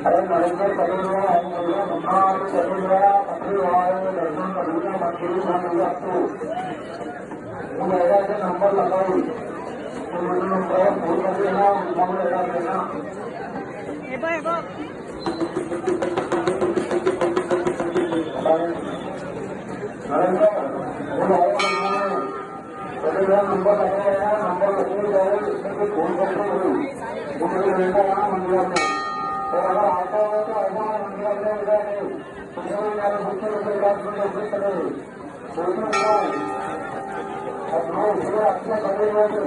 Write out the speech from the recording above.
अरे नरेंद्र करेगा चलेगा पकड़े दर्शन करेगा मंदिर आपको ऐसा नंबर लगाओ नंबर फोन कर देना नंबर लगा देना नरेंद्र नंबर लगाया नंबर लगे जाए फोन करके मंदिर में और अगर आता है तो ऐसा मंदिर अच्छा करेगा तो